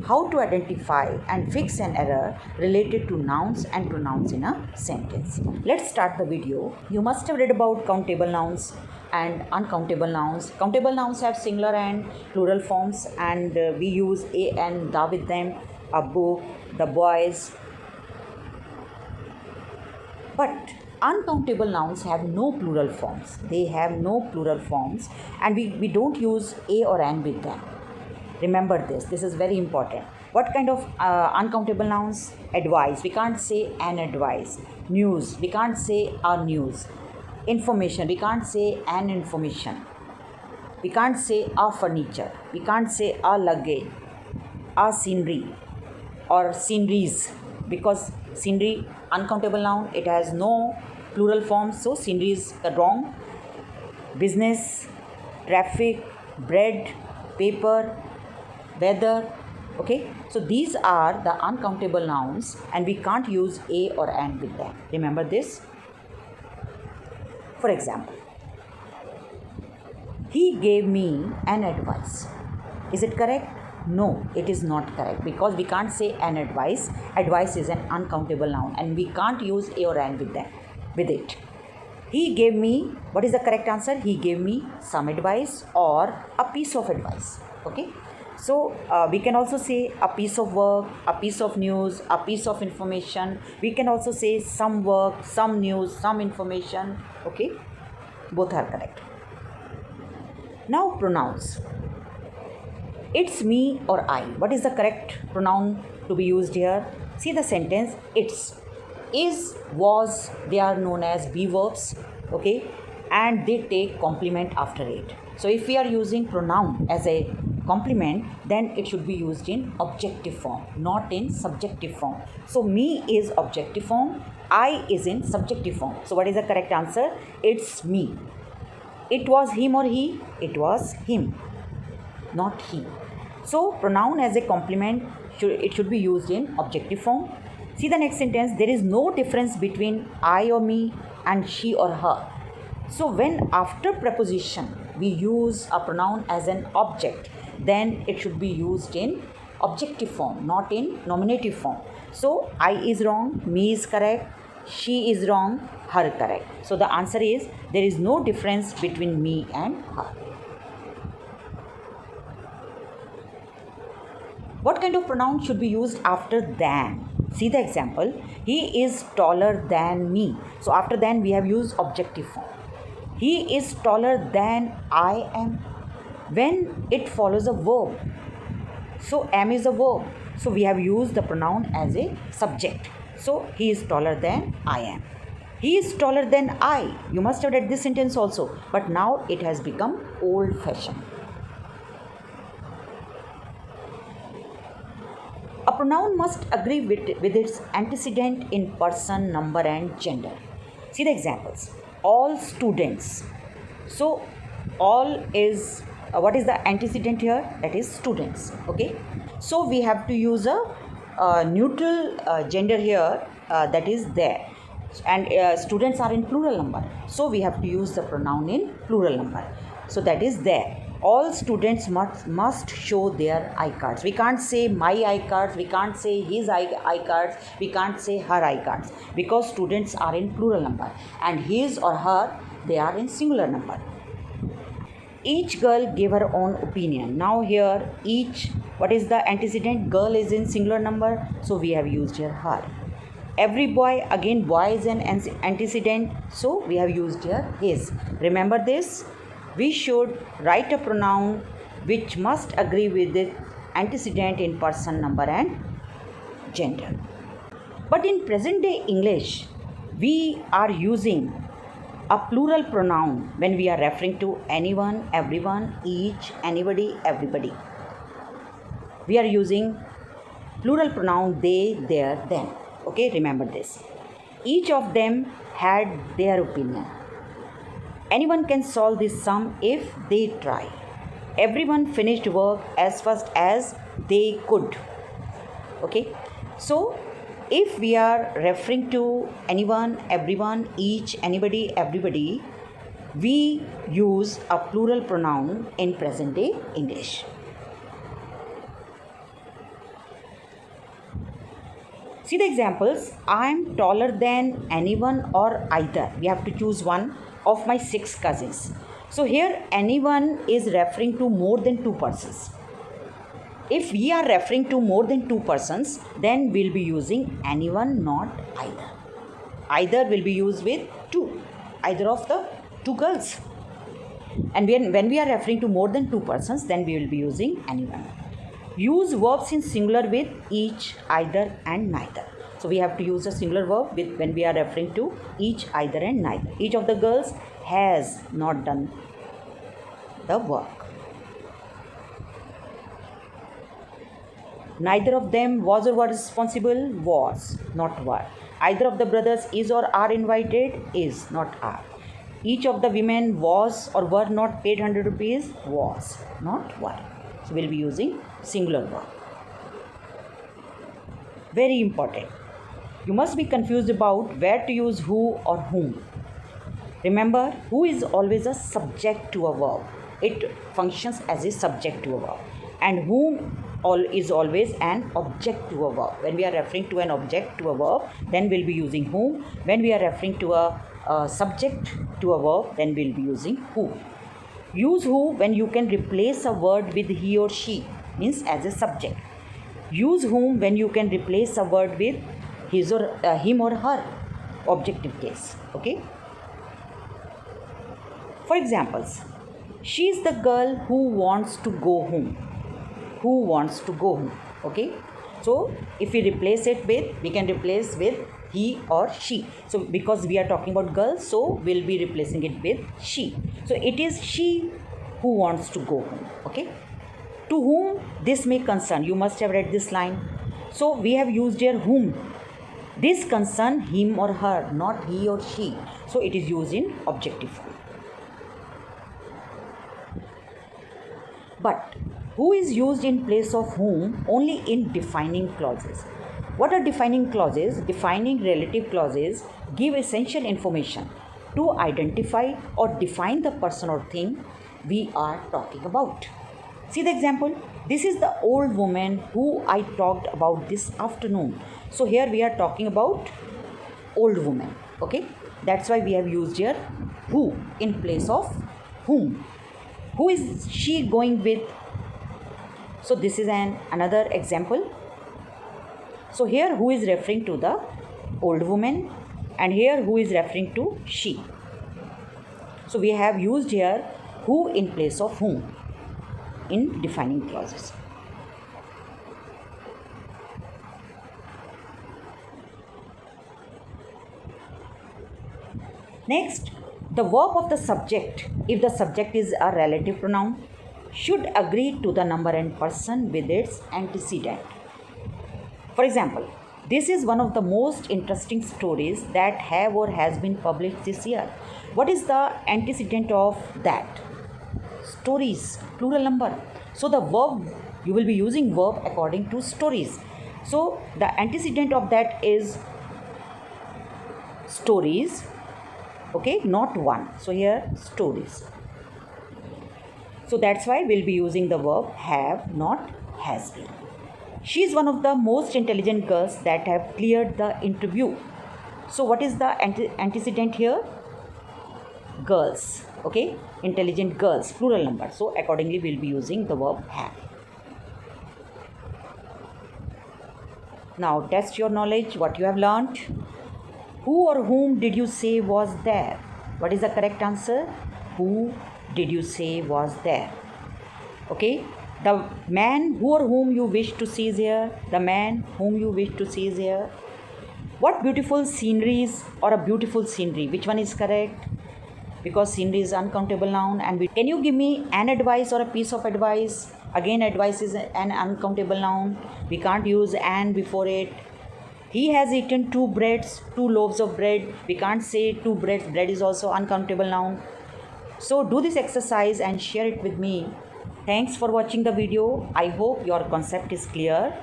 how to identify and fix an error related to nouns and pronouns in a sentence. Let's start the video. You must have read about countable nouns and uncountable nouns. Countable nouns have singular and plural forms, and we use a and the with them, a book, the boys. But uncountable nouns have no plural forms. They have no plural forms, and we don't use a or an with them. Remember this. This is very important. What kind of uncountable nouns? Advice. We can't say an advice. News. We can't say a news. Information. We can't say an information. We can't say a furniture. We can't say a luggage, a scenery, or sceneries, because scenery, uncountable noun, it has no plural form, so scenery is wrong. Business, traffic, bread, paper, weather. Okay, so these are the uncountable nouns, and we can't use a or an with them. Remember this. For example, he gave me an advice. Is it correct? No, it is not correct, because we can't say an advice. Advice is an uncountable noun, and we can't use a or an with it. He gave me, what is the correct answer? He gave me some advice or a piece of advice. Okay, so we can also say a piece of work, a piece of news, a piece of information. We can also say some work, some news, some information. Okay, both are correct. Now pronouns. It's me or I. What is the correct pronoun to be used here? See the sentence. It's, is, was, they are known as be verbs. Okay, and they take complement after it. So if we are using pronoun as a complement, then it should be used in objective form, not in subjective form. So me is objective form, I is in subjective form. So what is the correct answer? It's me. It was him or he? It was him, not he. So pronoun as a complement, it should be used in objective form. See the next sentence. There is no difference between I or me and she or her. So when after preposition we use a pronoun as an object, then it should be used in objective form, not in nominative form. So I is wrong, me is correct, she is wrong, her correct. So the answer is there is no difference between me and her. What kind of pronoun should be used after than? See the example. He is taller than me. So after than we have used objective form. He is taller than I am. When it follows a verb. So am is a verb. So we have used the pronoun as a subject. So he is taller than I am. He is taller than I. You must have read this sentence also. But now it has become old-fashioned. A pronoun must agree with its antecedent in person, number and gender. See the examples. All students. So all is, what is the antecedent here? That is students. Okay. So we have to use a neutral gender here, that is there. And students are in plural number. So we have to use the pronoun in plural number. So that is there. All students must show their iCards. We can't say my iCards, we can't say his iCards, we can't say her iCards, because students are in plural number and his or her, they are in singular number. Each girl gave her own opinion. Now here each, what is the antecedent? Girl is in singular number, so we have used here her. Every boy, again boy is an antecedent, so we have used here his. Remember this. We should write a pronoun which must agree with the antecedent in person, number and gender. But in present day English, we are using a plural pronoun when we are referring to anyone, everyone, each, anybody, everybody. We are using plural pronoun they, their, them. Okay, remember this. Each of them had their opinion. Anyone can solve this sum if they try. Everyone finished work as fast as they could. Okay. So, if we are referring to anyone, everyone, each, anybody, everybody, we use a plural pronoun in present day English. See the examples. I am taller than anyone or either. We have to choose one of my 6 cousins. So here anyone is referring to more than 2 persons. If we are referring to more than 2 persons, then we'll be using anyone, not either. Either will be used with 2, either of the 2 girls. And when we are referring to more than 2 persons, then we will be using anyone. Use verbs in singular with each, either and neither. So we have to use a singular verb with when we are referring to each, either and neither. Each of the girls has not done the work. Neither of them was or were responsible, was, not were. Either of the brothers is or are invited, is, not are. Each of the women was or were not paid 100 rupees, was, not were. So we'll be using singular verb. Very important. You must be confused about where to use who or whom. Remember, who is always a subject to a verb. It functions as a subject to a verb. And whom is always an object to a verb. When we are referring to an object to a verb, then we'll be using whom. When we are referring to a subject to a verb, then we'll be using who. Use who when you can replace a word with he or she, means as a subject. Use whom when you can replace a word with his or him or her, objective case. Okay. For examples, she is the girl who wants to go home. Who wants to go home. Okay. So if we replace it with, we can replace with he or she. So because we are talking about girls, so we'll be replacing it with she. So it is she who wants to go home. Okay. To whom this may concern. You must have read this line. So we have used here whom. This concern him or her, not he or she. So it is used in objective form. But who is used in place of whom only in defining clauses. What are defining clauses? Defining relative clauses give essential information to identify or define the person or thing we are talking about. See the example. This is the old woman who I talked about this afternoon. So here we are talking about old woman. Okay. That's why we have used here who in place of whom. Who is she going with? So this is another example. So here who is referring to the old woman, and here who is referring to she. So we have used here who in place of whom in defining clauses. Next, the verb of the subject, if the subject is a relative pronoun, should agree to the number and person with its antecedent. For example, this is one of the most interesting stories that have or has been published this year. What is the antecedent of that? Stories, plural number. So the verb, you will be using verb according to stories. So the antecedent of that is stories. Okay, not one. So here stories. So that's why we'll be using the verb have, not has been. She is one of the most intelligent girls that have cleared the interview. So what is the antecedent here? Girls. Okay, intelligent girls, plural number. So accordingly we'll be using the verb have. Now test your knowledge, what you have learnt. Who or whom did you say was there? What is the correct answer? Who did you say was there? Okay. The man who or whom you wish to see is here. The man whom you wish to see is here. What beautiful sceneries or a beautiful scenery? Which one is correct? Because scenery is uncountable noun. And can you give me an advice or a piece of advice? Again, advice is an uncountable noun. We can't use an before it. He has eaten 2 breads, 2 loaves of bread. We can't say 2 breads. Bread is also uncountable noun. So do this exercise and share it with me. Thanks for watching the video. I hope your concept is clear.